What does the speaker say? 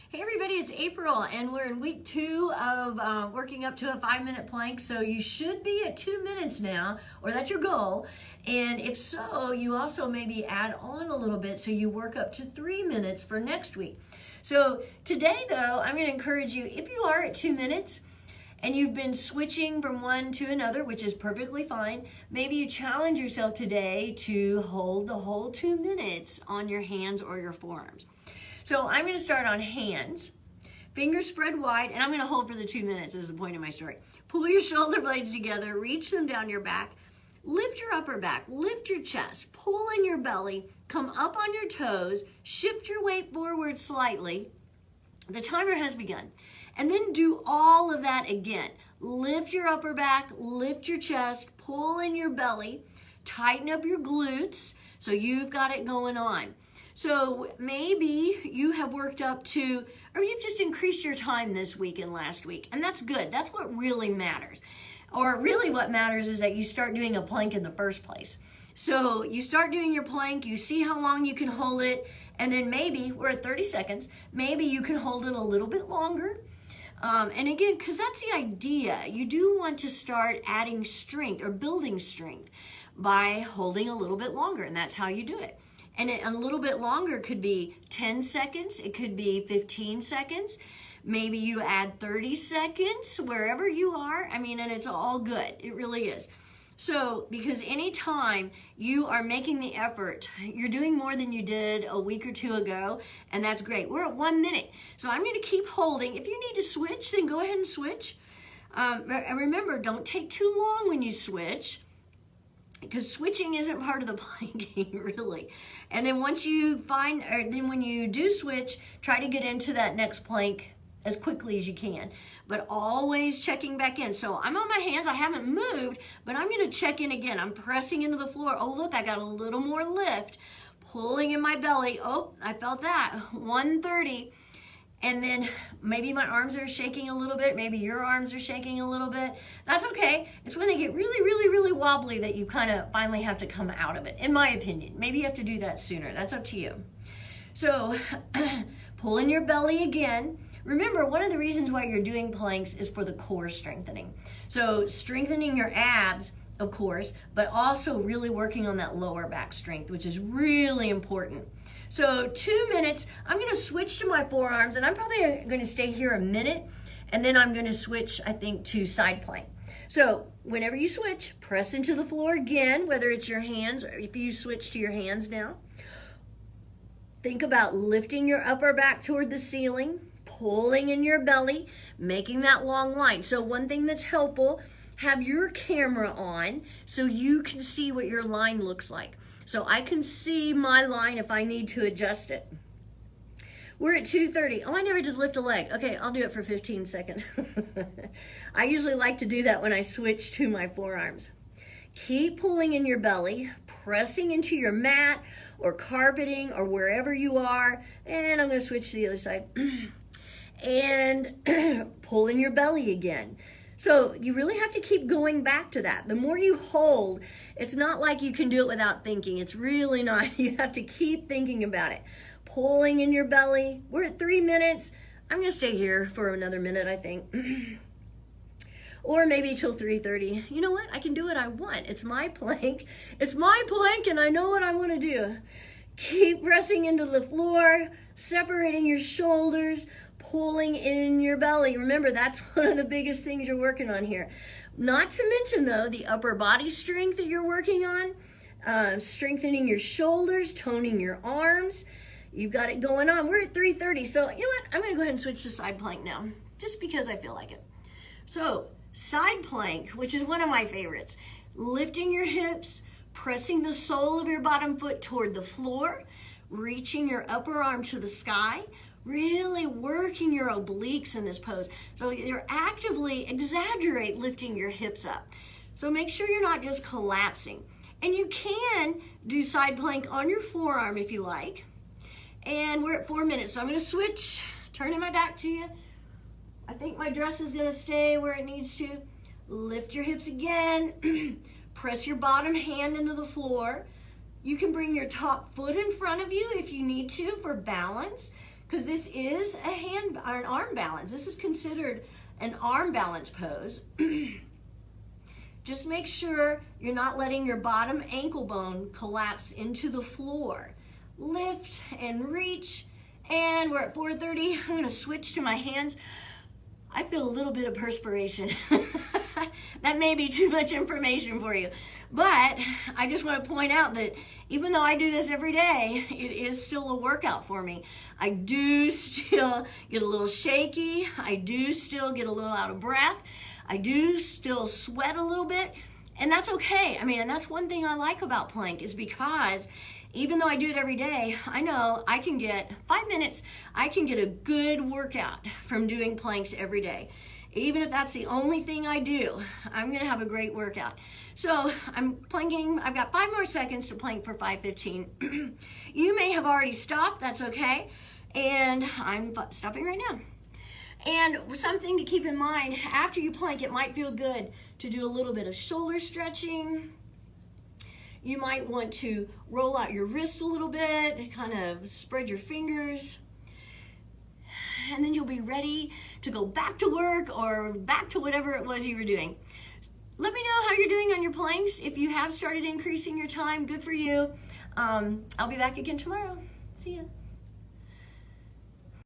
Hey everybody, it's April and we're in week 2 of working up to a 5-minute plank. So you should be at 2 minutes now, or that's your goal. And if so, you also maybe add on a little bit so you work up to 3 minutes for next week. So today though, I'm going to encourage you, if you are at 2 minutes and you've been switching from one to another, which is perfectly fine, maybe you challenge yourself today to hold the whole 2 minutes on your hands or your forearms. So I'm going to start on hands, fingers spread wide, and I'm going to hold for the 2 minutes is the point of my story. Pull your shoulder blades together, reach them down your back, lift your upper back, lift your chest, pull in your belly, come up on your toes, shift your weight forward slightly. The timer has begun. And then do all of that again. Lift your upper back, lift your chest, pull in your belly, tighten up your glutes so you've got it going on. So maybe you have worked up to, or you've just increased your time this week and last week, and that's good. That's what really matters. Or really what matters is that you start doing a plank in the first place. So you start doing your plank, you see how long you can hold it, and then maybe, we're at 30 seconds, maybe you can hold it a little bit longer. And again, because that's the idea, you do want to start adding strength or building strength by holding a little bit longer, and that's how you do it. And a little bit longer could be 10 seconds, it could be 15 seconds, maybe you add 30 seconds wherever you are. I mean, and it's all good, it really is. So, because anytime you are making the effort, you're doing more than you did a week or two ago, and that's great. We're at 1 minute, so I'm gonna keep holding. If you need to switch, then go ahead and switch. And remember, don't take too long when you switch, because switching isn't part of the planking, really. And then once you find, or then when you do switch, try to get into that next plank as quickly as you can, but always checking back in. So I'm on my hands, I haven't moved, but I'm gonna check in again. I'm pressing into the floor. Oh, look, I got a little more lift, pulling in my belly. Oh, I felt that, 130. And then maybe my arms are shaking a little bit, maybe your arms are shaking a little bit. That's okay. It's when they get really, really, really wobbly that you kind of finally have to come out of it, in my opinion. Maybe you have to do that sooner. That's up to you. So pull in your belly again. Remember, one of the reasons why you're doing planks is for the core strengthening. So strengthening your abs, of course, but also really working on that lower back strength, which is really important. So 2 minutes, I'm gonna switch to my forearms, and I'm probably gonna stay here a minute, and then I'm gonna switch, I think, to side plank. So whenever you switch, press into the floor again, whether it's your hands, or if you switch to your hands now. Think about lifting your upper back toward the ceiling, pulling in your belly, making that long line. So one thing that's helpful, have your camera on so you can see what your line looks like. So I can see my line if I need to adjust it. We're at 2:30. Oh, I never did lift a leg. Okay, I'll do it for 15 seconds. I usually like to do that when I switch to my forearms. Keep pulling in your belly, pressing into your mat or carpeting or wherever you are. And I'm gonna switch to the other side. And pull in your belly again. So you really have to keep going back to that. The more you hold, it's not like you can do it without thinking. It's really not. You have to keep thinking about it. Pulling in your belly. We're at 3 minutes. I'm gonna stay here for another minute, I think. Or maybe till 3:30. You know what? I can do what I want. It's my plank. It's my plank, and I know what I want to do. Keep pressing into the floor, separating your shoulders, pulling in your belly. Remember, that's one of the biggest things you're working on here. Not to mention, though, the upper body strength that you're working on, strengthening your shoulders, toning your arms. You've got it going on. We're at 3:30, so you know what? I'm going to go ahead and switch to side plank now, just because I feel like it. So side plank, which is one of my favorites, lifting your hips, pressing the sole of your bottom foot toward the floor, reaching your upper arm to the sky, really working your obliques in this pose. So you're actively exaggerate lifting your hips up. So make sure you're not just collapsing. And you can do side plank on your forearm if you like. And we're at 4 minutes, so I'm gonna switch, turning my back to you. I think my dress is gonna stay where it needs to. Lift your hips again. Press your bottom hand into the floor. You can bring your top foot in front of you if you need to for balance. because this is an arm balance. This is considered an arm balance pose. Just make sure you're not letting your bottom ankle bone collapse into the floor. Lift and reach, and we're at 4:30. I'm gonna switch to my hands. I feel a little bit of perspiration. That may be too much information for you, but I just want to point out that even though I do this every day, it is still a workout for me. I do still get a little shaky. I do still get a little out of breath. I do still sweat a little bit, and that's okay. I mean, and that's one thing I like about plank, is because even though I do it every day, I know I can get 5 minutes, I can get a good workout from doing planks every day. Even if that's the only thing I do, I'm gonna have a great workout. So I'm planking, I've got 5 more seconds to plank for 5:15. You may have already stopped, that's okay. And I'm stopping right now. And something to keep in mind, after you plank, it might feel good to do a little bit of shoulder stretching. You might want to roll out your wrists a little bit, kind of spread your fingers. And then you'll be ready to go back to work or back to whatever it was you were doing. Let me know how you're doing on your planks. If you have started increasing your time, good for you. I'll be back again tomorrow. See ya.